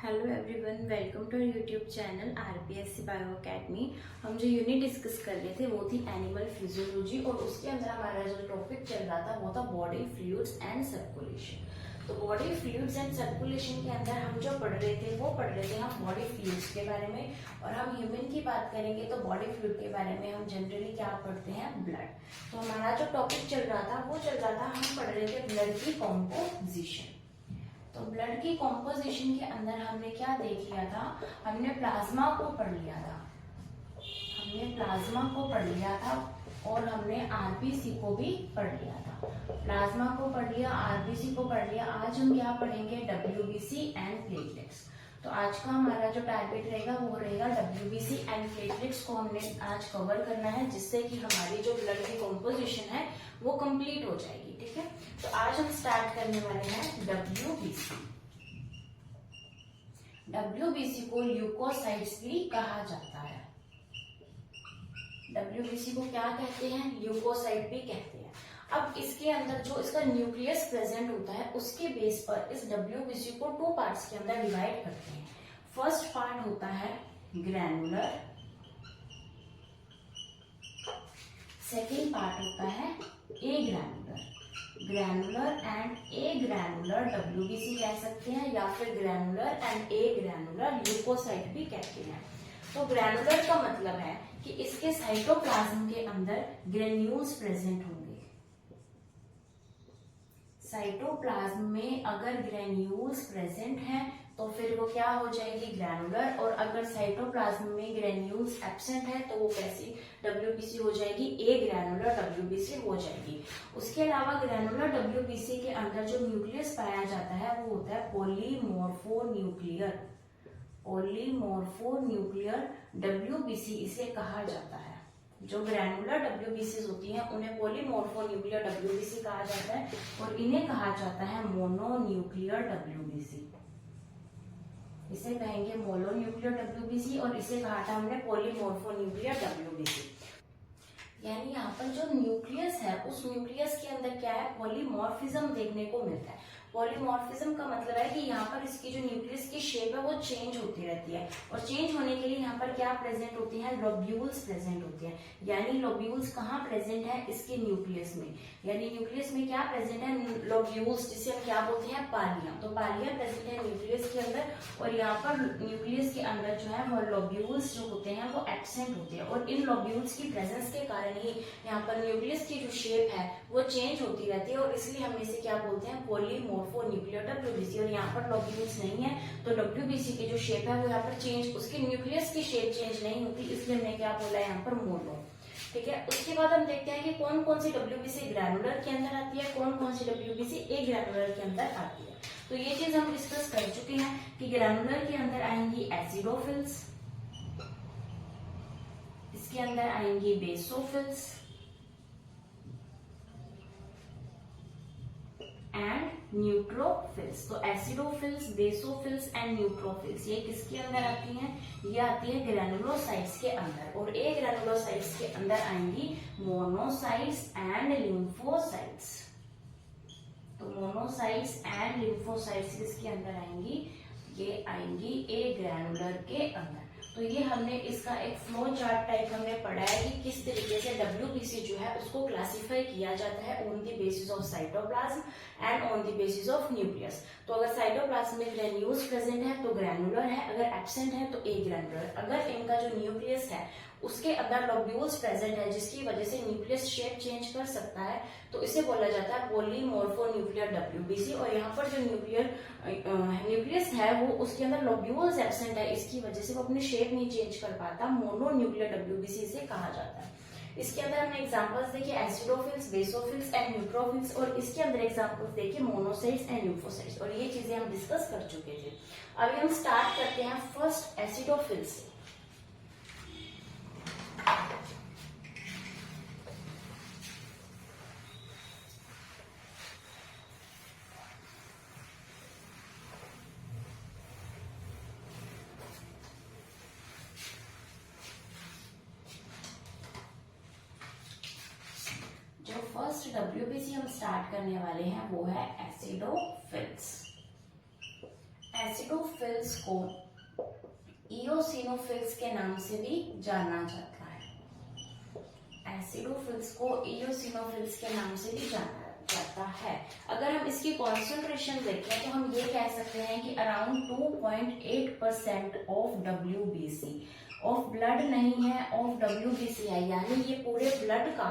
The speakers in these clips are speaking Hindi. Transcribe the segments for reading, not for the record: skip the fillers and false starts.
Hello everyone, welcome to YouTube channel RPSC bio academy. हम जो यूनिट डिस्कस कर रहे थे वो थी एनिमल फिजियोलॉजी और उसके अंदर हमारा जो टॉपिक चल रहा था वो था बॉडी फ्लूइड्स एंड सर्कुलेशन। तो बॉडी फ्लूइड्स एंड सर्कुलेशन के अंदर हम जो पढ़ रहे थे हम बॉडी फ्लूइड्स के बारे में, और हम ह्यूमन की बात करेंगे तो बॉडी फ्लूइड के बारे में हम जनरली क्या पढ़ते हैं, ब्लड। तो हमारा जो टॉपिक चल रहा था हम पढ़ रहे थे ब्लड की कॉम्पोजिशन। तो ब्लड की कॉम्पोजिशन के अंदर हमने क्या देख लिया था, हमने प्लाज्मा को पढ़ लिया था और हमने आरबीसी को भी पढ़ लिया था। प्लाज्मा को पढ़ लिया, आरबीसी को पढ़ लिया। आज हम क्या पढ़ेंगे, डब्ल्यूबीसी एंड प्लेटलेट्स। तो आज का हमारा जो टारगेट रहेगा वो रहेगा डब्ल्यूबीसी एंड प्लेटलेट्स को हमने आज कवर करना है, जिससे कि हमारी जो ब्लड की कॉम्पोजिशन है वो कंप्लीट हो जाएगी। ठीक है, तो आज हम स्टार्ट करने वाले हैं डब्ल्यूबीसी। डब्ल्यूबीसी को ल्यूकोसाइट्स भी कहा जाता है। डब्ल्यूबीसी को क्या कहते हैं, ल्यूकोसाइट भी कहते हैं। अब इसके अंदर जो इसका न्यूक्लियस प्रेजेंट होता है उसके बेस पर इस डब्ल्यूबीसी को टू पार्ट्स के अंदर डिवाइड करते हैं। फर्स्ट पार्ट होता है ग्रैनुलर, सेकेंड पार्ट होता है agranular and agranular WBC कह सकते हैं, या फिर granular and agranular leukocyte भी कहते हैं। तो ग्रैनुलर का मतलब है कि इसके साइटोप्लाज्म के अंदर ग्रेन्यूल्स प्रेजेंट होंगे। साइटोप्लाज्म में अगर ग्रेन्यूल्स प्रेजेंट हैं तो फिर वो क्या हो जाएगी, ग्रैनुलर। और अगर साइटोप्लाज्म में ग्रेन्यूल्स एब्सेंट है तो वो कैसी डब्ल्यूबीसी हो जाएगी, ए ग्रैनुलर डब्ल्यूबीसी हो जाएगी। उसके अलावा ग्रैनुलर डब्ल्यूबीसी के अंदर जो न्यूक्लियस पाया जाता है वो होता है पॉलीमोर्फोन्यूक्लियर डब्ल्यूबीसी इसे कहा जाता है। जो ग्रैनुलर डब्ल्यूबीसी होती हैं उन्हें पॉलीमोर्फोन्यूक्लियर डब्ल्यूबीसी कहा जाता है, और इन्हें कहा जाता है मोनोन्यूक्लियर डब्ल्यूबीसी। इसे कहेंगे मोनोन्यूक्लियर डब्ल्यूबीसी और इसे कहा था हमने पॉलीमोर्फोन्यूक्लियर डब्ल्यूबीसी। यानी यहाँ पर जो न्यूक्लियस है उस न्यूक्लियस के अंदर क्या है, पॉलीमॉर्फिज्म देखने को मिलता है। पॉलीमॉर्फिज्म का मतलब है कि यहाँ पर इसकी जो न्यूक्लियस की शेप है वो चेंज होती रहती है, और चेंज होने के लिए यहाँ पर क्या प्रेजेंट होती है, लोब्यूल्स प्रेजेंट होती है। यानी लोब्यूल्स कहाँ प्रेजेंट है, इसके न्यूक्लियस में। यानी न्यूक्लियस में क्या प्रेजेंट है, लोब्यूल्स, जिसे हम क्या बोलते हैं, पालियां। तो पालियां प्रेजेंट है न्यूक्लियस के अंदर, और यहाँ पर न्यूक्लियस के अंदर जो है वो लोब्यूल्स जो होते हैं वो एब्सेंट होते हैं। और इन लोब्यूल्स की प्रेजेंस के कारण ही यहाँ पर न्यूक्लियस की जो शेप है वो चेंज होती रहती है, और इसलिए हम इसे क्या बोलते हैं, पॉलीमोर्फोन्यूक्लियर डब्ल्यूबीसी। और यहाँ पर लोब्यूल्स नहीं है तो डब्ल्यूबीसी की जो शेप है वो यहाँ पर चेंज, उसकी न्यूक्लियस की शेप चेंज नहीं होती, इसलिए हमने क्या बोला यहाँ पर, मोनो। ठीक है, उसके बाद हम देखते हैं कि कौन कौन सी डब्ल्यूबीसी ग्रैनुलर के अंदर आती है, कौन कौन सी डब्ल्यूबीसी ए ग्रैनुलर के अंदर आती है। तो ये चीज हम डिस्कस कर चुके हैं कि ग्रैनुलर के अंदर आएंगी एसिडोफिल्स, इसके अंदर आएंगी बेसोफिल्स एंड न्यूट्रोफिल्स। तो एसिडोफिल्स, बेसोफिल्स एंड न्यूट्रोफिल्स ये किसके अंदर आती हैं, ये आती है ग्रैनुलोसाइट्स के अंदर। और ए ग्रैनुलोसाइट्स के अंदर आएंगी मोनोसाइट्स एंड लिम्फोसाइट्स। तो मोनोसाइट्स एंड लिम्फोसाइट्स किसके अंदर आएंगी, ये आएंगी ए ग्रैनुलर के अंदर। तो ये हमने इसका एक फ्लो चार्ट टाइप हमने पढ़ा है कि किस तरीके से डब्ल्यूबीसी जो है उसको क्लासिफाई किया जाता है on the basis of cytoplasm and on the basis of nucleus. तो अगर साइटोप्लाज्म में ग्रेन्यूल्स प्रेजेंट है तो ग्रैनुलर है, अगर एब्सेंट है तो ए ग्रैनुलर। अगर इनका जो न्यूक्लियस है उसके अंदर लोब्यूल्स प्रेजेंट है जिसकी वजह से न्यूक्लियस शेप चेंज कर सकता है, तो इसे बोला जाता है पॉलीमोर्फोन्यूक्लियर डब्ल्यूबीसी। और यहाँ पर जो न्यूक्लियस है वो उसके अंदर लोब्यूल्स एब्सेंट है, इसकी वजह से वो अपनी शेप नहीं चेंज कर पाता, मोनोन्यूक्लियर डब्ल्यूबीसी इसे कहा जाता है। इसके अंदर हमने एग्जांपल्स देखे एसिडोफिल्स, बेसोफिल्स एंड न्यूट्रोफिल्स, और इसके अंदर एग्जांपल्स देखे मोनोसाइट्स एंड लिम्फोसाइट्स, और ये चीजें हम डिस्कस कर चुके थे। अभी हम स्टार्ट करते हैं फर्स्ट एसिडोफिल्स से। फर्स्ट डब्ल्यूबीसी हम स्टार्ट करने वाले हैं वो है एसिडोफिल्स। एसिडोफिल्स को इओसिनोफिल्स के नाम से भी जाना जाता है। एसिडोफिल्स को इओसिनोफिल्स के नाम से भी जाना जाता है। अगर हम इसकी कॉन्सेंट्रेशन देखें तो हम ये कह सकते हैं कि around 2.8% of WBC, of blood नहीं है, ऑफ WBC है, यानी ये पूरे ब्लड का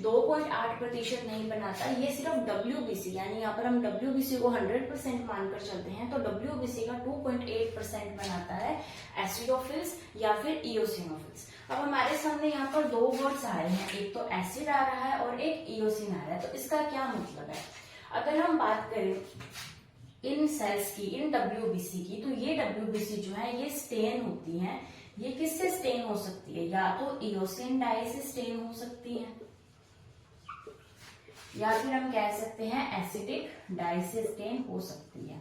2.8% नहीं बनाता, ये सिर्फ WBC, यानी यहाँ पर हम WBC को 100% मानकर चलते हैं, तो WBC का 2.8% बनाता है एसिडोफिल्स या फिर इओसिनोफिल्स। अब हमारे सामने यहाँ पर दो वर्ड्स आ रहे हैं, एक तो एसिड आ रहा है और एक इओसिन आ रहा है, तो इसका क्या मतलब है? अगर हम बात करें इन सेल्स की, इन WBC की, तो ये WBC जो है ये स्टेन होती हैं। ये किससे स्टेन हो सकती है? या तो इओसिन डाई से स्टेन हो सकती है, या फिर हम कह सकते हैं एसिडिक डाई से स्टेन हो सकती है।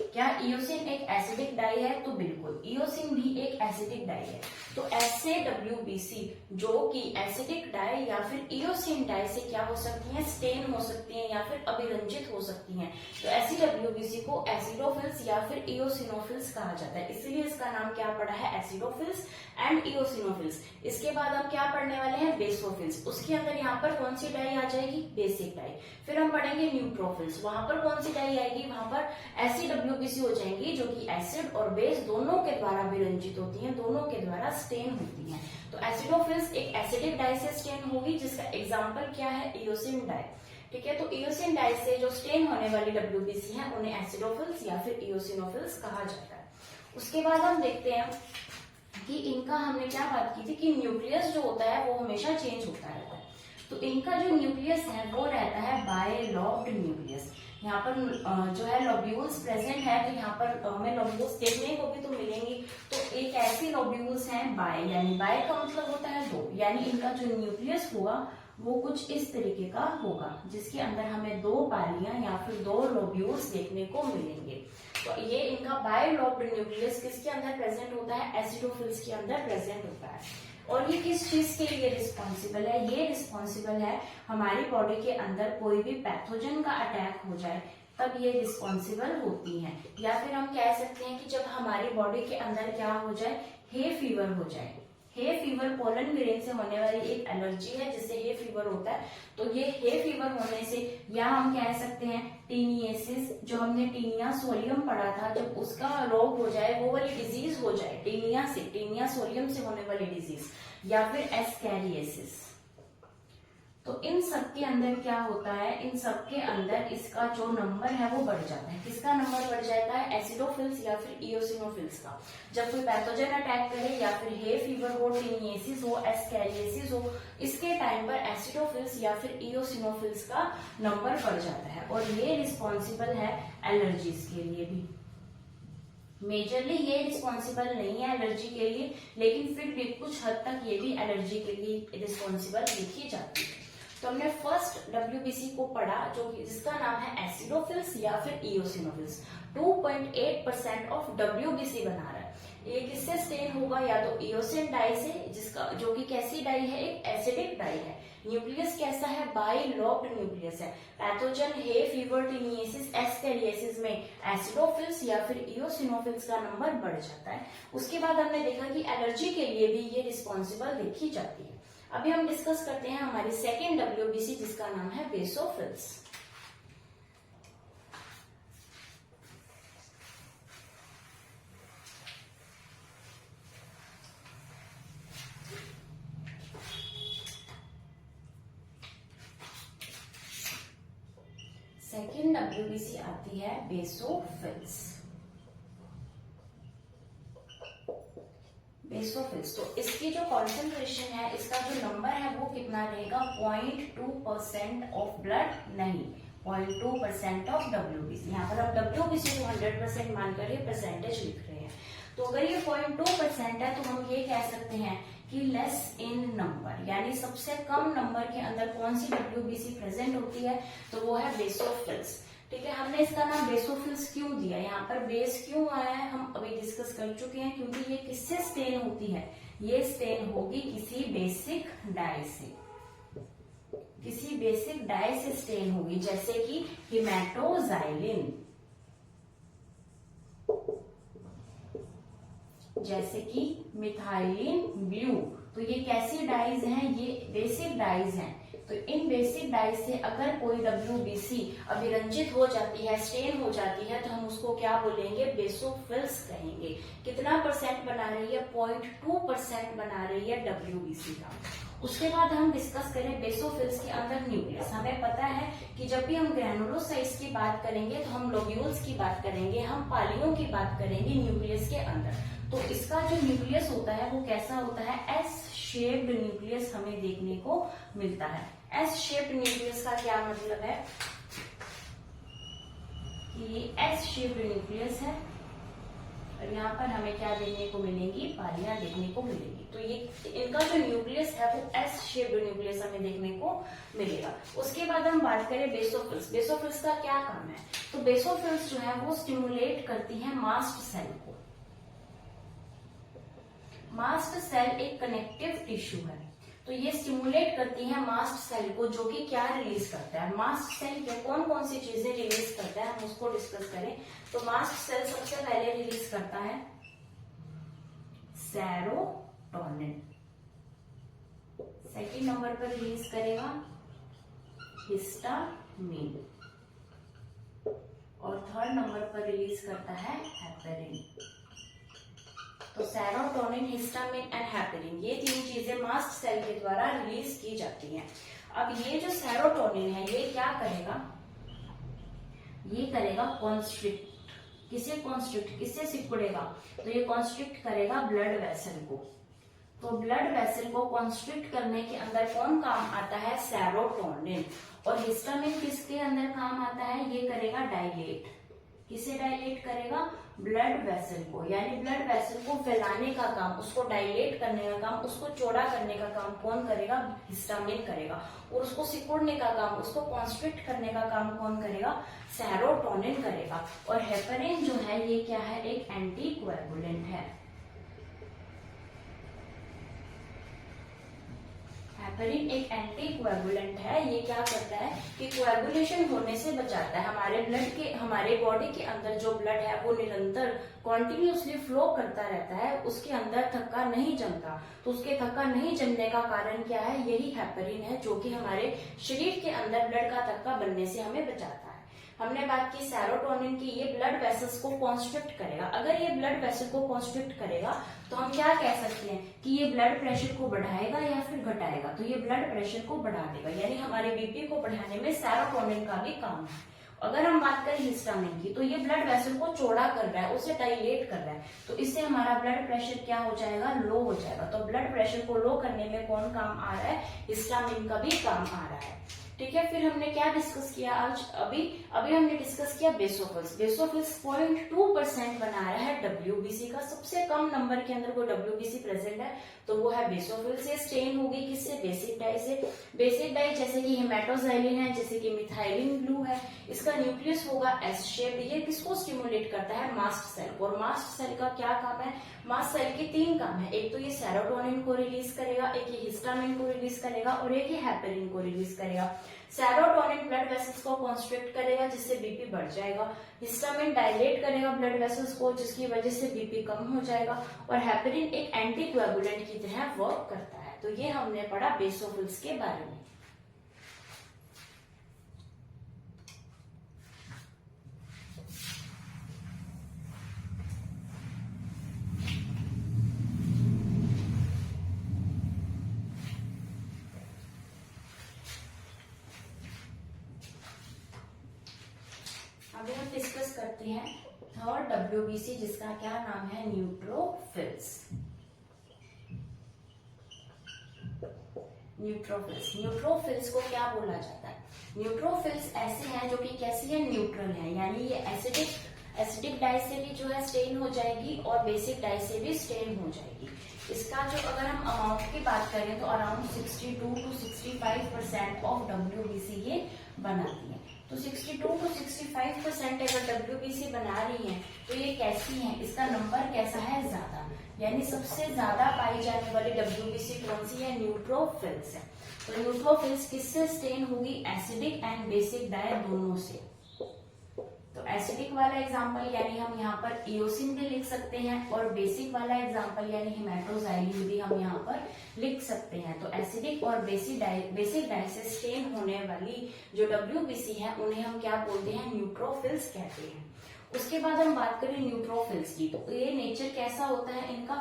क्या इओसिन एक एसिडिक डाई है? तो बिल्कुल, इओसिन भी एक एसिडिक डाई है। तो ऐसे WBC जो कि एसिडिक डाई या फिर इओसिन डाई से क्या हो सकती हैं? स्टेन हो सकती हैं या फिर अभिरंजित हो सकती हैं। तो ऐसी WBC को एसिडोफिल्स या फिर इओसिनोफिल्स कहा जाता है, इसीलिए इसका नाम क्या पड़ा है? Acidophils and eosinophils. इसके बाद हम क्या पढ़ने वाले हैं? बेसोफिल्स। उसके अंदर यहाँ पर कौन सी डाई आ जाएगी? Basic dye. फिर हम पढ़ेंगे न्यूट्रोफिल्स, वहां पर कौन सी डाई आएगी? वहां पर ऐसी WBC हो जाएंगी जो कि एसिड और बेस दोनों के द्वारा विरंजित होती हैं, दोनों के द्वारा स्टेन होती हैं। तो एसिडोफिल्स एक एसिडिक डाई से स्टेन होगी, जिसका एग्जांपल क्या है? Eosin dye. ठीक है, तो इओसिन डाई से जो स्टेन होने वाली WBC है उन्हें एसिडोफिल्स या फिर इओसिनोफिल्स कहा जाता है। उसके बाद हम देखते हैं कि इनका हमने क्या बात की थी कि न्यूक्लियस जो होता है वो हमेशा चेंज होता रहता है। तो इनका जो न्यूक्लियस है वो रहता है बायलॉब्ड न्यूक्लियस। यहाँ पर जो है लोब्यूल्स प्रेजेंट है, तो यहाँ पर हमें लोब्यूल्स देखने को भी तो मिलेंगी। तो एक ऐसी लोब्यूल्स हैं बाय, यानी बाय का मतलब होता है दो, यानी इनका जो न्यूक्लियस होगा वो कुछ इस तरीके का होगा, जिसके अंदर हमें दो पालियां या फिर दो लोब्यूल्स देखने को मिलेंगे। तो ये इनका बायलॉब्ड न्यूक्लियस किसके अंदर प्रेजेंट होता है? एसिडोफिल्स के अंदर प्रेजेंट होता है। और ये किस चीज के लिए रिस्पॉन्सिबल है? ये रिस्पॉन्सिबल है हमारी बॉडी के अंदर कोई भी पैथोजन का अटैक हो जाए तब ये रिस्पॉन्सिबल होती हैं। या फिर हम कह सकते हैं कि जब हमारी बॉडी के अंदर क्या हो जाए? हे फीवर हो जाए। हे फीवर पोलन ग्रेन से होने वाली एक एलर्जी है जिससे हे फीवर होता है। तो ये हे फीवर होने से, या हम कह सकते हैं टीनियासिस, जो हमने टीनिया सोलियम पढ़ा था, जब उसका रोग हो जाए, वो वाली डिजीज हो जाए टीनिया से, टीनिया सोलियम से होने वाली डिजीज, या फिर एस्कैरियासिस। तो इन सब के अंदर क्या होता है? इन सब के अंदर इसका जो नंबर है वो बढ़ जाता है। किसका नंबर बढ़ जाता है? एसिडोफिल्स या फिर इओसिनोफिल्स का। जब कोई पैथोजन अटैक करे या फिर हे फीवर हो, टीनियासिस हो, एस्कैरियासिस हो, इसके टाइम पर एसिडोफिल्स या फिर इओसिनोफिल्स का नंबर बढ़ जाता है। और ये रिस्पॉन्सिबल है एलर्जीज के लिए भी। मेजरली ये रिस्पॉन्सिबल नहीं है एलर्जी के लिए, लेकिन फिर भी कुछ हद तक ये भी एलर्जी के लिए रिस्पॉन्सिबल देखी जाती है। तो हमने फर्स्ट WBC को पढ़ा, जो जिसका नाम है एसिडोफिल्स या फिर इओसिनोफिल्स। 2.8% ऑफ WBC बना रहा है। ये किससे स्टेन होगा? या तो इओसिन डाई से, जिसका जो कि कैसी डाई है? एक एसिडिक डाई है। न्यूक्लियस कैसा है? बायलॉब्ड न्यूक्लियस है। Pathogen hay fever, taeniasis, ascariasis में एसिडोफिल्स या फिर इओसिनोफिल्स का नंबर बढ़ जाता है। उसके बाद हमने देखा कि एलर्जी के लिए भी ये रिस्पॉन्सिबल देखी जाती है। अभी हम डिस्कस करते हैं हमारी सेकेंड WBC, जिसका नाम है बेसोफिल्स। सेकेंड WBC आती है बेसोफिल्स। बेसोफिल्स, तो इसकी जो कॉन्सेंट्रेशन है, इसका जो नंबर है वो कितना रहेगा? 0.2% ऑफ ब्लड नहीं, 0.2% ऑफ WBC। यहाँ पर हम WBC को 100% मानकर ये परसेंटेज लिख रहे हैं। तो अगर ये 0.2% है तो हम ये कह सकते हैं कि लेस इन नंबर, यानी सबसे कम नंबर के अंदर कौन सी WBC प्रेजेंट होती है? तो वो है बेसोफिल्स। ठीक है, हमने इसका नाम बेसोफिल्स क्यों दिया? यहाँ पर बेस क्यों आया है हम अभी डिस्कस कर चुके हैं, क्योंकि ये किससे स्टेन होती है? ये स्टेन होगी किसी बेसिक डाई से, किसी बेसिक डाई से स्टेन होगी, जैसे कि हिमेटोजाइलिन। जैसे कि मिथाइलिन ब्लू। तो ये कैसी डाइज हैं? ये बेसिक डाइज हैं। तो इन बेसिक डाइज से अगर कोई WBC अभिरंजित हो जाती है, स्टेन हो जाती है, तो हम उसको क्या बोलेंगे? बेसोफिल्स कहेंगे। कितना परसेंट बना रही है? 0.2% बना रही है WBC का। उसके बाद हम डिस्कस करें बेसोफिल्स के अंदर न्यूक्लियस। हमें पता है कि जब भी हम ग्रैनुलोसाइट्स की बात करेंगे तो हम लोब्यूल्स की बात करेंगे, हम पालियों की बात करेंगे न्यूक्लियस के अंदर। तो इसका जो न्यूक्लियस होता है वो कैसा होता है? एस शेप्ड न्यूक्लियस हमें देखने को मिलता है। एस शेप्ड न्यूक्लियस का क्या मतलब है? कि ये एस शेप्ड न्यूक्लियस है और यहाँ पर हमें क्या देखने को मिलेंगी? पालियां देखने को मिलेंगी। तो ये इनका जो न्यूक्लियस है वो एस शेप्ड न्यूक्लियस हमें देखने को मिलेगा। उसके बाद हम बात करें बेसोफिल्स। बेसोफिल्स का क्या काम है? तो बेसोफिल्स जो है वो स्टिमुलेट करती है मास्ट सेल को। मास्ट सेल एक कनेक्टिव टिश्यू है, तो ये स्टिमुलेट करती है मास्ट सेल को, जो कि क्या रिलीज करता है? मास्ट सेल के कौन कौन सी चीजें रिलीज करता है, हम उसको डिस्कस करें। तो मास्ट सेल सबसे पहले रिलीज करता है सेरोटोनिन, सेकंड नंबर पर रिलीज करेगा हिस्टामिन और थर्ड नंबर पर रिलीज करता है हेपेरिन। तो सेरोटोनिन, हिस्टामिन एंड हेपेरिन, ये तीन चीजें मास्ट सेल के द्वारा रिलीज की जाती हैं। अब ये जो सेरोटोनिन है ये क्या करेगा? ये करेगा कॉन्स्ट्रिक्ट। किसे कॉन्स्ट्रिक्ट? किससे सिकुड़ेगा? तो ये कॉन्स्ट्रिक्ट करेगा ब्लड वेसल को। तो ब्लड वेसल को कॉन्स्ट्रिक्ट करने के अंदर कौन काम आता है? सेरोटोनिन। और हिस्टामिन किसके अंदर काम आता है? ये करेगा डायलेट। किसे डायलेट करेगा? ब्लड वेसल को। यानी ब्लड वेसल को फैलाने का काम, उसको डायलेट करने का काम, उसको चौड़ा करने का काम कौन करेगा? हिस्टामिन करेगा। और उसको सिकुड़ने का काम, उसको कॉन्स्ट्रिक्ट करने का काम कौन करेगा? सेरोटोनिन करेगा। और हेपेरिन जो है ये क्या है? एक एंटीकोएगुलेंट है। हेपेरिन एक एंटीकोएगुलेंट है। ये क्या करता है कि कोएगुलेशन होने से बचाता है। हमारे ब्लड के, हमारे बॉडी के अंदर जो ब्लड है वो निरंतर कॉन्टिन्यूसली फ्लो करता रहता है, उसके अंदर थक्का नहीं जमता। तो उसके थक्का नहीं जमने का कारण क्या है? यही हेपेरिन है, जो कि हमारे शरीर के अंदर ब्लड का थक्का बनने से हमें बचाता है। हमने बात की सेरोटोनिन की, ये ब्लड वेसल्स को कॉन्स्ट्रिक्ट करेगा। अगर ये ब्लड वेसल को कॉन्स्ट्रिक्ट करेगा तो हम क्या कह सकते हैं कि ये ब्लड प्रेशर को बढ़ाएगा या फिर घटाएगा? तो ये ब्लड प्रेशर को बढ़ा देगा, यानी हमारे बीपी को बढ़ाने में सेरोटोनिन का भी काम है। अगर हम बात करें हिस्टामिन की, तो ये ब्लड वेसल को चौड़ा कर रहा है, उसे डायलेट कर रहा है, तो इससे हमारा ब्लड प्रेशर क्या हो जाएगा? लो हो जाएगा। तो ब्लड प्रेशर को लो करने में कौन काम आ रहा है? हिस्टामिन का भी काम आ रहा है। ठीक है, फिर हमने क्या डिस्कस किया आज? अभी हमने डिस्कस किया बेसोफिल्स। बेसोफिल्स 0.2% बना रहा है WBC का। सबसे कम नंबर के अंदर कोई WBC प्रेजेंट है तो वो है बेसोफिल्स से। स्टेन होगी किससे? बेसिक डाई से। बेसिक डाई जैसे कि हेमाटोजाइलिन है, जैसे कि मिथाइलिन ब्लू है। इसका न्यूक्लियस होगा एस शेप्ड। ये किसको स्टिमुलेट करता है? मास्ट सेल को। और मास्ट सेल का क्या काम है? मास्ट सेल के तीन काम है। एक तो ये सेरोटोनिन को रिलीज करेगा, एक ये हिस्टामिन को रिलीज करेगा और एक ये हेपेरिन को रिलीज करेगा। सेरोटोनिन ब्लड वेसल्स को कॉन्स्ट्रिक्ट करेगा, जिससे बीपी बढ़ जाएगा। हिस्टामिन डायलेट करेगा ब्लड वेसल्स को, जिसकी वजह से बीपी कम हो जाएगा। और हेपेरिन एक एंटीकोएगुलेंट की तरह वर्क करता है। तो ये हमने पढ़ा बेसोफिल्स के बारे में। अभी हम डिस्कस करते हैं थर्ड WBC, जिसका क्या नाम है? न्यूट्रोफिल्स। न्यूट्रोफिल्स को क्या बोला जाता है? न्यूट्रोफिल्स ऐसे हैं जो कि कैसी है? न्यूट्रल है, यानी ये एसिडिक डाई से भी जो है स्टेन हो जाएगी और बेसिक डाई से भी स्टेन हो जाएगी। इसका जो अगर हम अमाउंट की बात करें तो अराउंड 62 to 65% ऑफ WBC ये बनाती है। तो 62 to 65% अगर WBC बना रही है तो ये कैसी है? इसका नंबर कैसा है? ज्यादा, यानी सबसे ज्यादा पाई जाने वाली WBC कौन सी है? न्यूट्रोफिल्स है। तो न्यूट्रोफिल्स किससे स्टेन होगी? एसिडिक एंड बेसिक डाई दोनों से। तो तो एसिडिक वाला एग्जांपल यानी हम यहाँ पर इओसिन भी लिख सकते हैं और बेसिक वाला एग्जांपल यानी हेमाटोजाइलिन भी हम यहाँ पर लिख सकते हैं। तो एसिडिक और बेसिक डाई से स्टेन होने वाली जो WBC है उन्हें हम क्या बोलते हैं, न्यूट्रोफिल्स कहते हैं। उसके बाद हम बात करें न्यूट्रोफिल्स की, तो ये नेचर कैसा होता है इनका,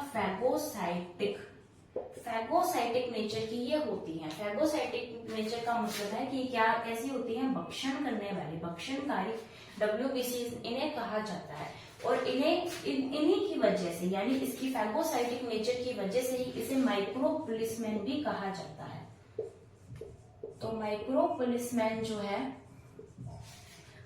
फैगोसाइटिक नेचर की ये होती है। फैगोसाइटिक नेचर का मतलब है कि क्या कैसी होती है, भक्षण करने वाली, भक्षणकारी WBC इन्हें कहा जाता है। और इन्हीं की वजह से यानी इसकी फैगोसाइटिक नेचर की वजह से ही इसे माइक्रोपुलिसमैन भी कहा जाता है। तो माइक्रोपुलिसमैन जो है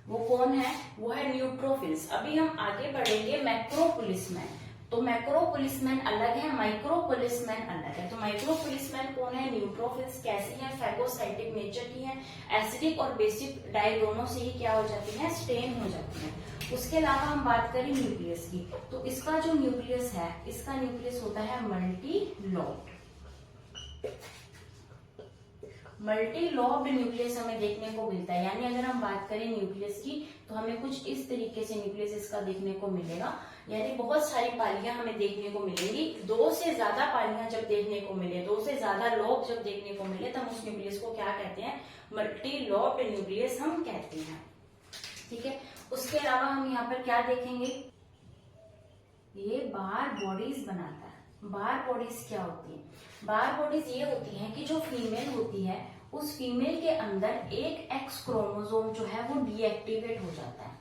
वो कौन है, वो है न्यूट्रोफिल्स। अभी हम आगे बढ़ेंगे मैक्रोपुलिसमैन। तो मैक्रोपुलिसमैन अलग है, माइक्रोपुलिसमैन अलग है। तो माइक्रोपुलिसमैन कौन है, न्यूट्रोफिल्स कैसी है, फैगोसाइटिक नेचर की है, एसिडिक और बेसिक डाई दोनों से ही क्या हो जाती है, स्टेन हो जाती है। उसके अलावा हम बात करें न्यूक्लियस की, तो इसका जो न्यूक्लियस है, इसका न्यूक्लियस होता है मल्टीलोब्ड। मल्टीलोब्ड न्यूक्लियस हमें देखने को मिलता है। यानी अगर हम बात करें न्यूक्लियस की तो हमें कुछ इस तरीके से न्यूक्लियस इसका देखने को मिलेगा। यानी बहुत सारी पालियां हमें देखने को मिलेंगी। दो से ज्यादा पालियां जब देखने को मिले, दो से ज्यादा लोब जब देखने को मिले, तब उस न्यूक्लियस को क्या कहते हैं, मल्टीलोब्ड न्यूक्लियस हम कहते हैं। ठीक है, उसके अलावा हम यहाँ पर क्या देखेंगे, ये बार बॉडीज बनाता है। बार बॉडीज क्या होती है, बार बॉडीज ये होती हैं कि जो फीमेल होती है उस फीमेल के अंदर एक एक्स क्रोमोसोम जो है वो डीएक्टिवेट हो जाता है।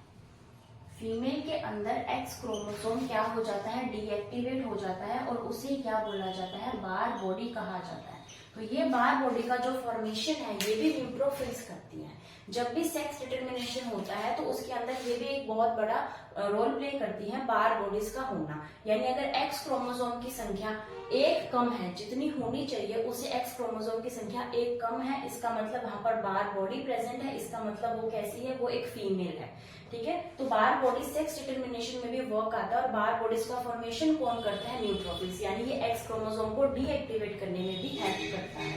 फीमेल के अंदर एक्स क्रोमोसोम क्या हो जाता है, डीएक्टिवेट हो जाता है और उसे क्या बोला जाता है, बार बॉडी कहा जाता है। तो ये बार बॉडी का जो फॉर्मेशन है ये भी न्यूट्रोफिल्स करती है। जब भी सेक्स डिटर्मिनेशन होता है तो उसके अंदर ये भी एक बहुत बड़ा रोल प्ले करती है बार बॉडीज का होना। यानी अगर एक्स क्रोमोसोम की संख्या एक कम है, जितनी होनी चाहिए उसे एक्स क्रोमोसोम की संख्या एक कम है, इसका मतलब वहां पर बार बॉडी प्रेजेंट है, इसका मतलब वो कैसी है, वो एक फीमेल है। ठीक है, तो बार बॉडी सेक्स डिटर्मिनेशन में भी वर्क आता है और बार बॉडीज का फॉर्मेशन कौन करता है, न्यूट्रोफिल्स। यानी ये एक्स क्रोमोसोम को डीएक्टिवेट करने में भी हेल्प करता है।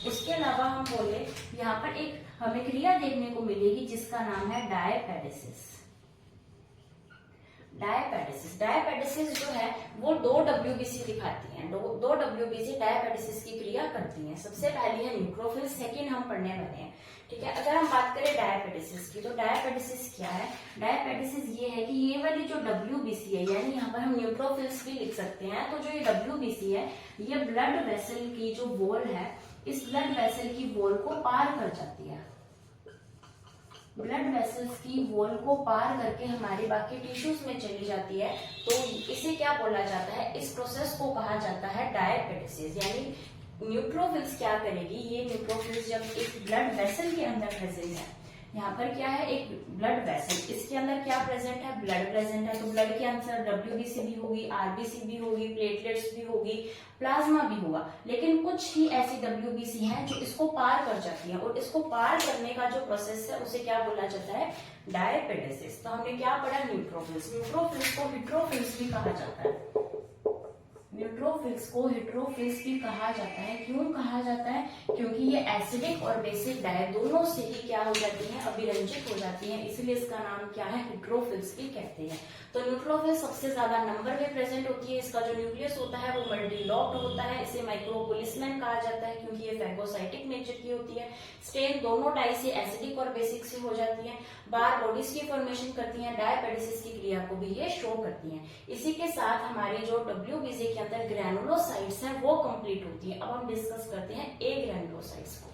उसके अलावा हम बोले यहाँ पर एक हमें क्रिया देखने को मिलेगी जिसका नाम है डायपेडेसिस। डायपेडेसिस जो है वो दो WBC दिखाती हैं, दो WBC डायपेडेसिस की क्रिया करती हैं। सबसे पहली है न्यूट्रोफिल्स, सेकंड हम पढ़ने वाले हैं। ठीक है, अगर हम बात करें डायपेडेसिस की, तो डायपेडेसिस क्या है, डायपेडेसिस ये है कि ये वाली जो WBC है, यानी यहाँ पर हम न्यूट्रोफिल्स भी लिख सकते हैं। तो जो ये WBC है ये ब्लड वेसल की जो वॉल है, इस ब्लड वेसल की वॉल को पार कर जाती है। ब्लड वेसल्स की वॉल को पार करके हमारे बाकी टिश्यूज में चली जाती है। तो इसे क्या बोला जाता है, इस प्रोसेस को कहा जाता है डायपेडेसिस। यानी न्यूट्रोफिल्स क्या करेगी, ये न्यूट्रोफिल्स जब एक ब्लड वेसल के अंदर प्रेजेंट है, यहाँ पर क्या है, एक ब्लड वेसल, इसके अंदर क्या प्रेजेंट है, ब्लड प्रेजेंट है। तो ब्लड के अंदर WBC भी होगी, RBC भी होगी, प्लेटलेट्स भी होगी, प्लाज्मा भी होगा। लेकिन कुछ ही ऐसी WBC हैं जो इसको पार कर जाती है और इसको पार करने का जो प्रोसेस है उसे क्या बोला जाता है, डायपेडेसिस। तो हमने क्या पढ़ा, न्यूट्रोफिल्स। न्यूट्रोफिल्स को हिट्रोफिल्स भी कहा जाता है। न्यूट्रोफिल्स को हिट्रोफिल्स भी कहा जाता है। क्यों कहा जाता है, क्योंकि ये एसिडिक और बेसिक डाई दोनों से ही क्या हो जाती है, अभिरंजित हो जाती है, इसलिए इसका नाम क्या है, हिट्रोफिल्स भी कहते हैं। तो न्यूट्रोफिल्स सबसे ज्यादा नंबर में प्रेजेंट होती है। इसका जो न्यूक्लियस होता है वो मल्टीलोब्ड होता है। इसे माइक्रोपुलिसमैन कहा जाता है क्योंकि ये फैगोसाइटिक नेचर की होती है। स्टेन दोनों डाई से, एसिडिक और बेसिक से हो जाती है। बार बॉडीज की फॉर्मेशन करती है, डायपेडेसिस की क्रिया को भी ये शो करती है। इसी के साथ हमारे जो WBC के अंदर ग्रैनुलोसाइट्स हैं वो कंप्लीट होती है। अब हम डिस्कस करते हैं ए ग्रैनुलोसाइट्स को।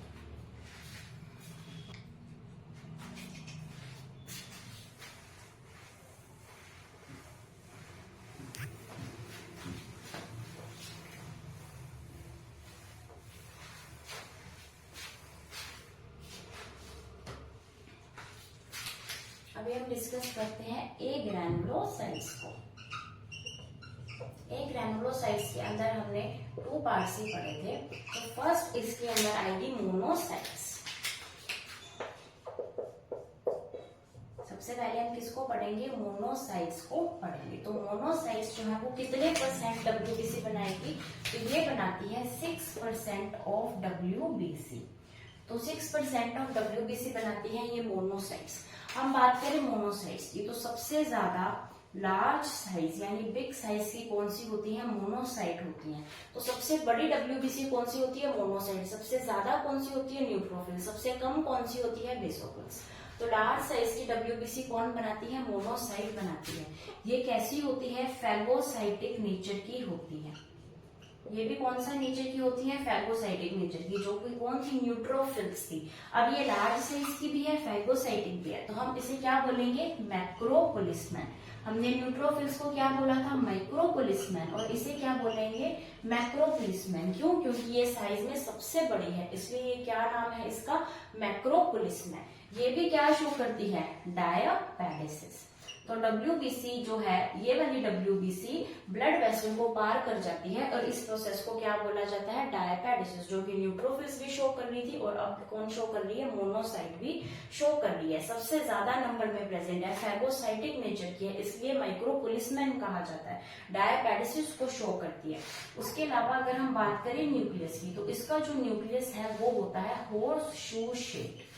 अभी हम डिस्कस करते हैं ए ग्रैनुलोसाइट्स को। ए ग्रैनुलोसाइट्स के अंदर हमने 2 पार्ट्स ही पढ़े थे। तो फर्स्ट इसके अंदर आएगी मोनोसाइट्स। सबसे पहले हम किसको पढ़ेंगे, मोनोसाइट्स को पढ़ेंगे। तो मोनोसाइट्स जो है वो कितने % WBC बनाएगी, तो ये बनाती है 6% ऑफ WBC। तो 6% ऑफ डब्ल्यूबीसी बनाती है ये मोनोसाइट्स। हम बात करें मोनोसाइट्स की, तो सबसे ज्यादा लार्ज साइज यानी बिग साइज की कौन सी होती है, मोनोसाइट होती है। तो सबसे बड़ी डब्ल्यूबीसी कौन सी होती है, मोनोसाइट। सबसे ज्यादा कौन सी होती है, न्यूट्रोफिल। सबसे कम कौन सी होती है, बेसोफिल्स। तो लार्ज साइज की डब्ल्यूबीसी कौन बनाती है, मोनोसाइट बनाती है। ये कैसी होती है, फैगोसाइटिक नेचर की होती है। ये भी कौन सा नेचर की होती है, फैगोसाइटिक नेचर की, जो कि कौन थी, न्यूट्रोफिल्स थी। अब ये लार्ज साइज की भी है, फैगोसाइटिक भी है, तो हम इसे क्या बोलेंगे, मैक्रोपोलिसमैन। हमने न्यूट्रोफिल्स को क्या बोला था, माइक्रोपोलिसमैन, और इसे क्या बोलेंगे, मैक्रोपोलिसमैन। क्यों, क्योंकि ये साइज में सबसे बड़ी है, इसलिए ये क्या नाम है इसका, मैक्रोपोलिसमैन। ये भी क्या शो करती है, डायापैडेसिस। तो डब्ल्यूबीसी जो है, ये वाली डब्ल्यूबीसी ब्लड वेसल को पार कर जाती है, और इस प्रोसेस को क्या बोला जाता है, डायापैडेसिस, जो कि न्यूट्रोफिल्स भी शो कर रही थी और अब कौन शो कर रही है, मोनोसाइट भी शो कर रही है। सबसे ज्यादा नंबर में प्रेजेंट है, फैगोसाइटिक नेचर की है, इसलिए माइक्रोपोलिसमैन कहा जाता है। डायापैडेसिस को शो करती है। उसके अलावा अगर हम बात करें न्यूक्लियस की, तो इसका जो न्यूक्लियस है वो होता है horse shoe shaped.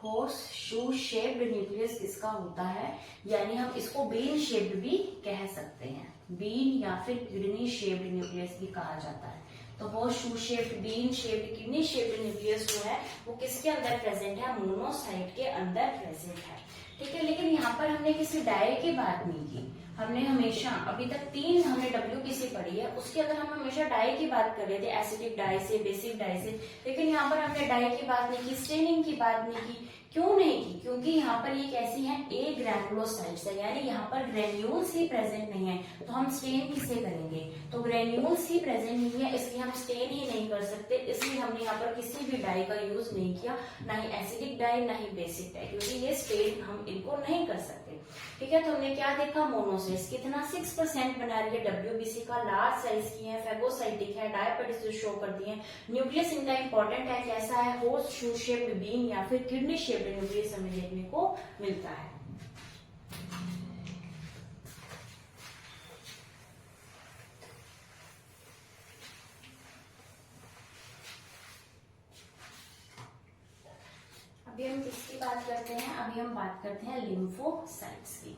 Horse shoe shaped nucleus इसका होता है, यानी हम इसको बीन शेप्ड भी कह सकते हैं। बीन या फिर किडनी शेप्ड न्यूक्लियस भी कहा जाता है। तो horse shoe shaped, bean shaped, kidney shaped nucleus जो है वो किसके अंदर प्रेजेंट है, मोनोसाइट के अंदर प्रेजेंट है। ठीक है, लेकिन यहाँ पर हमने किसी डाई की बात नहीं की। हमने हमेशा अभी तक 3 हमने डब्ल्यूबीसी पढ़ी है, उसके अंदर हम हमेशा डाई की बात कर रहे थे, एसिडिक डाई से, बेसिक डाई से। लेकिन यहाँ पर हमने डाई की बात नहीं की, स्टेनिंग की बात नहीं की। क्यों नहीं की, क्योंकि यहाँ पर ये कैसी है, ए ग्रैनुलोसाइट्स है, यानी यहाँ पर ग्रेन्यूल्स ही प्रेजेंट नहीं है, तो हम स्टेन किसे करेंगे। तो ग्रेन्यूल्स ही प्रेजेंट नहीं है, इसलिए हम स्टेन ही नहीं कर सकते, इसलिए हमने यहाँ पर किसी भी डाई का यूज नहीं किया, ना ही एसिडिक डाई ना ही बेसिक डाई, क्योंकि ये स्टेन हम इनको नहीं कर सकते। ठीक है, तो हमने क्या देखा, मोनोसाइट्स कितना 6% बना रही है डब्ल्यूबीसी का, लार्ज साइज की है, फैगोसाइटिक है, डायापैडेसिस शो करती है। न्यूक्लियस इनका इंपॉर्टेंट है, कैसा है, हॉर्स शू शेप्ड, बीन या फिर किडनी शेप्ड न्यूक्लियस हमें देखने को मिलता है। अभी हम किसकी बात करते हैं, अभी हम बात करते हैं लिम्फोसाइट्स की।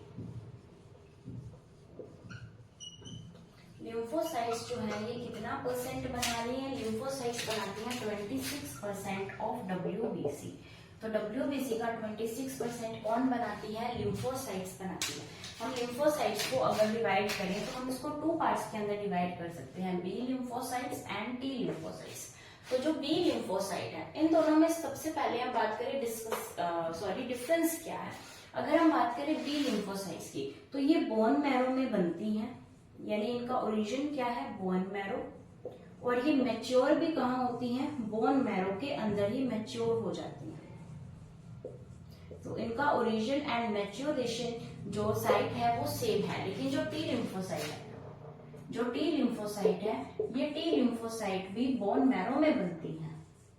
लिम्फोसाइट्स जो है ये कितना परसेंट बना रही है, लिम्फोसाइट्स बनाती हैं 26% ऑफ डब्ल्यूबीसी। तो डब्ल्यूबीसी का 26% कौन बनाती है, लिम्फोसाइट्स बनाती है। हम लिम्फोसाइट्स को अगर डिवाइड करें तो हम इसको 2 पार्ट्स के अंदर डिवाइड कर सकते हैं, B lymphocytes and T lymphocytes. तो जो बी लिम्फोसाइट है, इन दोनों में सबसे पहले हम बात करें डिफरेंस क्या है। अगर हम बात करें बी लिम्फोसाइट्स की, तो ये बोन मैरो में बनती हैं, यानी इनका ओरिजिन क्या है, बोन मैरो, और ये मैच्योर भी कहाँ होती हैं, बोन मैरो के अंदर ही मैच्योर हो जाती हैं। तो इनका ओरिजिन एंड मैच्योरेशन जो साइट है वो सेम है। लेकिन जो टी लिम्फोसाइट है, जो टी लिम्फोसाइट है, ये टी लिम्फोसाइट भी बोन मैरो में बनती है।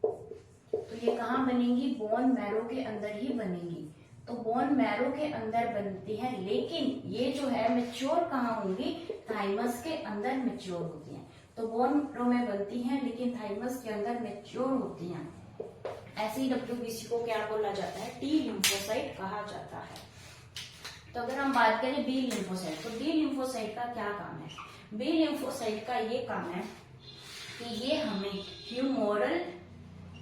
तो ये कहाँ बनेंगी, बोन मैरो के अंदर ही बनेंगी। तो बोन मैरो के अंदर बनती है, लेकिन ये जो है मैच्योर कहाँ होंगी, थाइमस के अंदर मैच्योर होती हैं। तो बोन मैरो में बनती हैं, लेकिन थाइमस के अंदर मैच्योर होती हैं। ऐसी डब्ल्यूबीसी को क्या बोला जाता है, टी लिम्फोसाइट कहा जाता है। तो अगर हम बात करें बी लिम्फोसाइट, तो बी लिम्फोसाइट का क्या काम है, बी लिम्फोसाइट का ये काम है कि ये हमें ह्यूमोरल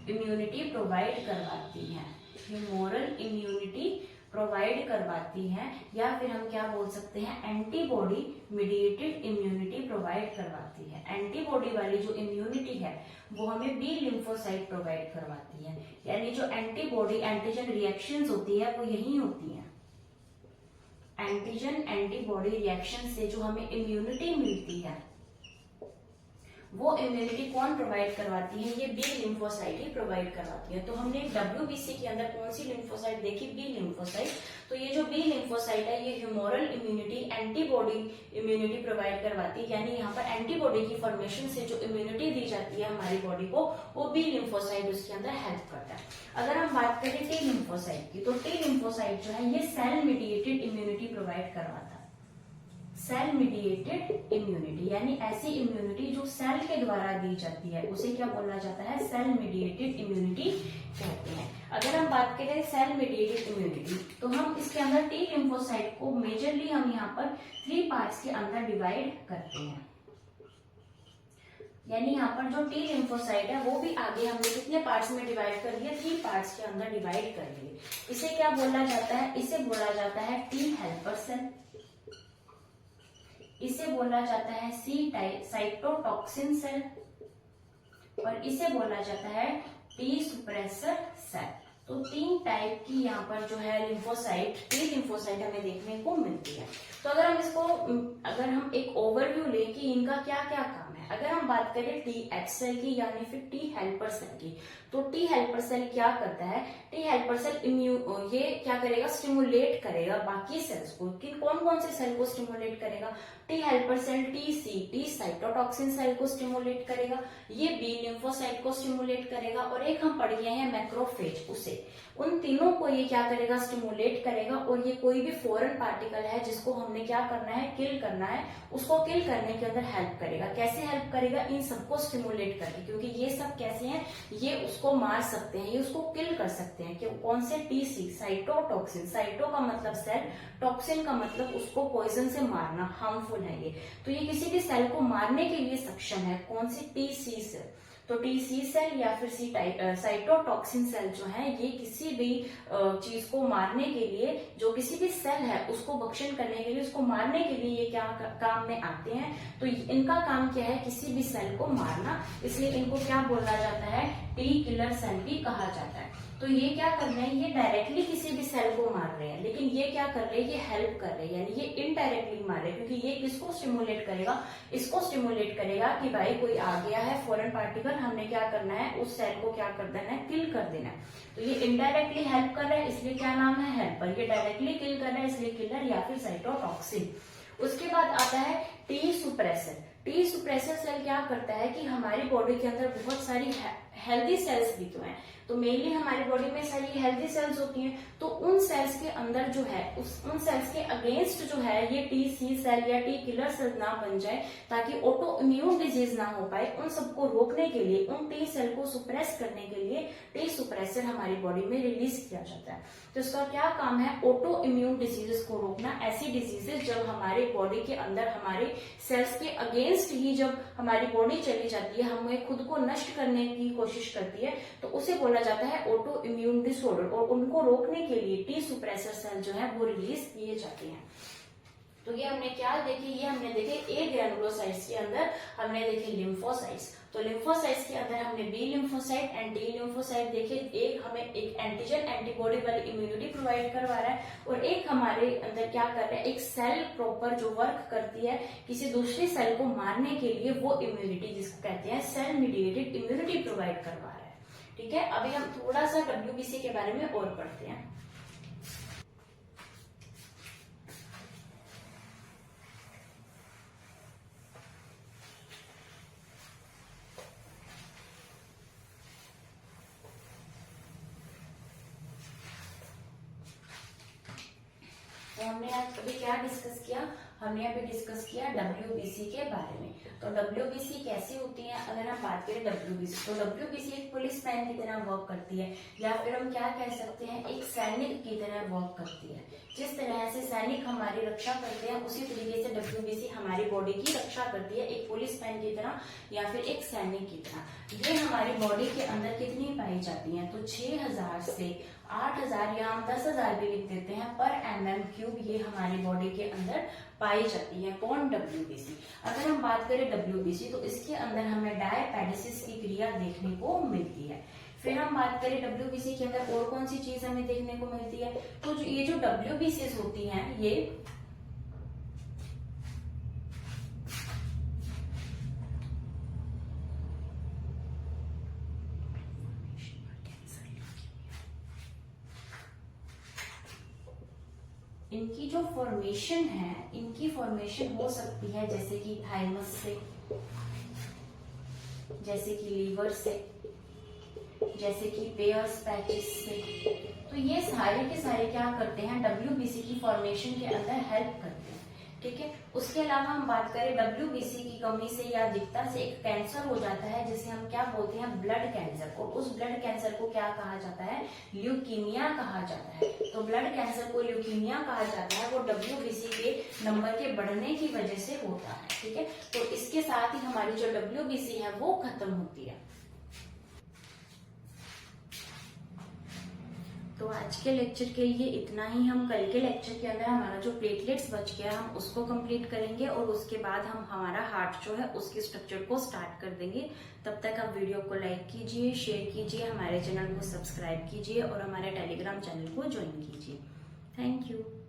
इम्यूनिटी प्रोवाइड करवाती है, ह्यूमोरल इम्यूनिटी प्रोवाइड करवाती है, या फिर हम क्या बोल सकते हैं, एंटीबॉडी मीडिएटेड इम्यूनिटी प्रोवाइड करवाती है। एंटीबॉडी वाली जो इम्यूनिटी है वो हमें बी लिम्फोसाइट प्रोवाइड करवाती है, यानी जो एंटीबॉडी एंटीजन रिएक्शंस होती है वो यही होती है। एंटीजन एंटीबॉडी रिएक्शन से जो हमें इम्यूनिटी मिलती है, वो इम्यूनिटी कौन प्रोवाइड करवाती है, ये बी लिम्फोसाइट ही प्रोवाइड करवाती है। तो हमने डब्ल्यूबीसी के अंदर कौन सी लिम्फोसाइट देखी, बी लिम्फोसाइट। तो ये जो बी लिम्फोसाइट है ये humoral immunity, antibody immunity provide करवाती है, यानी यहाँ पर एंटीबॉडी की फॉर्मेशन से जो इम्यूनिटी दी जाती है हमारी बॉडी को, वो बी लिम्फोसाइट उसके अंदर हेल्प करता है। अगर हम बात करें टी लिम्फोसाइट की, तो टी लिम्फोसाइट जो है ये सेल मीडिएटेड इम्यूनिटी प्रोवाइड करवाता है। सेल मीडिएटेड इम्यूनिटी, यानी ऐसी इम्यूनिटी जो सेल के द्वारा दी जाती है उसे क्या बोला जाता है, सेल मीडिएटेड इम्यूनिटी कहते हैं। अगर हम बात करें सेल मीडिएटेड इम्यूनिटी, तो हम इसके अंदर टी लिम्फोसाइट को मेजरली हम यहाँ पर 3 पार्ट्स के अंदर डिवाइड करते हैं। यानी यहाँ पर जो टी लिम्फोसाइट है वो भी आगे हमने कितने पार्ट्स में डिवाइड कर दिया, 3 पार्ट्स के अंदर डिवाइड कर दिए। इसे क्या बोला जाता है, इसे बोला जाता है टी हेल्पर सेल, इसे बोला जाता है सी टाइप साइटोटॉक्सिन सेल, और इसे बोला जाता है टी सुप्रेसर सेल। तो 3 टाइप की यहाँ पर जो है लिम्फोसाइट, टी लिम्फोसाइट हमें देखने को मिलती है। तो अगर हम एक ओवरव्यू लें कि इनका क्या क्या काम है। अगर हम बात करें टी एच सेल की यानी फिर टी हेल्पर सेल की, तो टी हेल्पर सेल क्या करता है, टी हेल्पर सेल ये क्या करेगा, स्टिमुलेट करेगा बाकी सेल्स को। कि कौन कौन से सेल को स्टिमुलेट करेगा, T helper cell T cytotoxin cell को स्टिमुलेट करेगा, ये बी लिम्फोसाइट को स्टिमुलेट करेगा, और एक हम पढ़ गए हैं मैक्रोफेज, उसे, उन तीनों को ये क्या करेगा, स्टिमुलेट करेगा। और ये कोई भी फॉरेन पार्टिकल है जिसको हमने क्या करना है, किल करना है, उसको किल करने के अंदर हेल्प करेगा। कैसे हेल्प करेगा, इन सबको स्टिमुलेट करके, क्योंकि ये सब कैसे हैं, ये उसको मार सकते हैं, ये उसको किल कर सकते हैं। क्यों, कौन से, टी साइटोटॉक्सिन, साइटो का मतलब सेल, टॉक्सिन का मतलब उसको पॉइजन से मारना, हार्मफुल है ये। तो ये किसी भी सेल को मारने के लिए सक्षम है। कौन सी, टी सेल। तो टी सेल या फिर साइटोटॉक्सिन सेल जो है, ये किसी भी चीज को मारने के लिए, जो किसी भी सेल है उसको भक्षण करने के लिए, उसको मारने के लिए ये क्या काम में आते हैं। तो इनका काम क्या है, किसी भी सेल को मारना, इसलिए इनको क्या बोला जाता है, टी किलर सेल भी कहा जाता है। तो ये क्या कर रहे हैं, ये डायरेक्टली किसी भी सेल को मार रहे हैं, लेकिन ये क्या कर रहे हैं, ये हेल्प कर रहे हैं, यानी ये इनडायरेक्टली मार रहे हैं। क्योंकि ये किसको स्टिमुलेट करेगा, इसको स्टिमुलेट करेगा कि भाई कोई आ गया है फॉरेन पार्टिकल, हमने क्या करना है, उस सेल को क्या कर देना है, किल कर देना है। तो ये इनडायरेक्टली हेल्प कर रहा है, इसलिए क्या नाम है, हेल्पर। ये डायरेक्टली किल कर रहा है, इसलिए किलर या फिर साइटोटॉक्सिन। उसके बाद आता है T suppressor. T suppressor cell क्या करता है कि हमारी बॉडी के अंदर बहुत सारी हेल्दी सेल्स भी तो हैं, तो मेनली हमारी बॉडी में सारी हेल्दी सेल्स होती हैं। तो उन सेल्स के अंदर जो है, उन सेल्स के अगेंस्ट जो है, ये टी सेल या टी किलर सेल ना बन जाए, ताकि ऑटो इम्यून डिजीज ना हो पाए, उन सबको रोकने के लिए, उन टी सेल को सुप्रेस करने के लिए टी सुप्रेसर हमारी बॉडी में रिलीज किया जाता है। तो इसका क्या काम है, ऑटो इम्यून डिजीजेस को रोकना। ऐसी डिजीजेस जब हमारे बॉडी के अंदर, हमारे सेल्स के अगेंस्ट ही जब हमारी बॉडी चली जाती है, हमें खुद को नष्ट करने की कोशिश करती है, तो उसे बोला जाता है ऑटो इम्यून डिसऑर्डर। और उनको रोकने के लिए टी सुप्रेसर सेल जो है वो रिलीज किए जाते हैं। तो ये हमने क्या देखे, ये हमने देखे ए ग्रैनुलोसाइट्स के अंदर हमने देखे लिम्फोसाइट्स। तो लिम्फोसाइट्स के अंदर हमने B lymphocyte and D lymphocyte देखे। एक हमें एक एंटीजन एंटीबॉडी वाली इम्यूनिटी प्रोवाइड करवा रहा है, और एक हमारे अंदर क्या कर रहा है, एक सेल प्रॉपर जो वर्क करती है किसी दूसरी सेल को मारने के लिए, वो इम्यूनिटी जिसको कहते हैं सेल मीडिएटेड इम्यूनिटी प्रोवाइड करवा रहा है। ठीक है, अभी हम थोड़ा सा डब्ल्यूबीसी के बारे में और पढ़ते हैं। तो हमने आज अभी क्या डिस्कस किया, हमने अभी डिस्कस किया डब्ल्यूबीसी के बारे में। तो डब्ल्यूबीसी कैसी होती है, अगर हम बात करें डब्ल्यूबीसी, तो डब्ल्यूबीसी एक पुलिस मैन की तरह वर्क करती है, या फिर हम क्या कह सकते हैं, एक सैनिक की तरह वर्क करती है। जिस तरह से सैनिक हमारी रक्षा करते हैं, उसी तरीके से डब्ल्यूबीसी हमारी बॉडी की रक्षा करती है, एक पुलिस मैन की तरह या फिर एक सैनिक की तरह। ये हमारी बॉडी के अंदर कितनी पाई जाती है, तो 6000 से 8000 या हम 10,000 भी लिख देते हैं पर mm3, ये हमारी बॉडी के अंदर पाई जाती है। कौन, डब्ल्यूबीसी। अगर हम बात करें डब्ल्यूबीसी, तो इसके अंदर हमें डायपैडिसिस की क्रिया देखने को मिलती है। फिर हम बात करें डब्ल्यूबीसी के अंदर और कौन सी चीज हमें देखने को मिलती है, तो ये जो डब्ल्यूबीसी होती हैं, ये इनकी जो फॉर्मेशन है, इनकी फॉर्मेशन हो सकती है जैसे कि थाइमस से, जैसे कि लीवर से, जैसे कि पेयर्स पैचेस से। तो ये सारे के सारे क्या करते हैं, डब्ल्यूबीसी की फॉर्मेशन के अंदर हेल्प करते हैं। ठीक है। उसके अलावा हम बात करें WBC की कमी से या अधिकता से एक कैंसर हो जाता है जिसे हम क्या बोलते हैं, ब्लड कैंसर। और उस ब्लड कैंसर को क्या कहा जाता है, ल्यूकीमिया कहा जाता है। तो ब्लड कैंसर को ल्यूकीमिया कहा जाता है, वो WBC के नंबर के बढ़ने की वजह से होता है। ठीक है, तो इसके साथ ही हमारी जो WBC है वो खत्म होती है। तो आज के लेक्चर के लिए इतना ही। हम कल के लेक्चर के अंदर हमारा जो प्लेटलेट्स बच गया हम उसको कंप्लीट करेंगे और उसके बाद हम हमारा हार्ट जो है उसके स्ट्रक्चर को स्टार्ट कर देंगे। तब तक आप वीडियो को लाइक कीजिए, शेयर कीजिए, हमारे चैनल को सब्सक्राइब कीजिए और हमारे टेलीग्राम चैनल को ज्वाइन कीजिए। Thank you.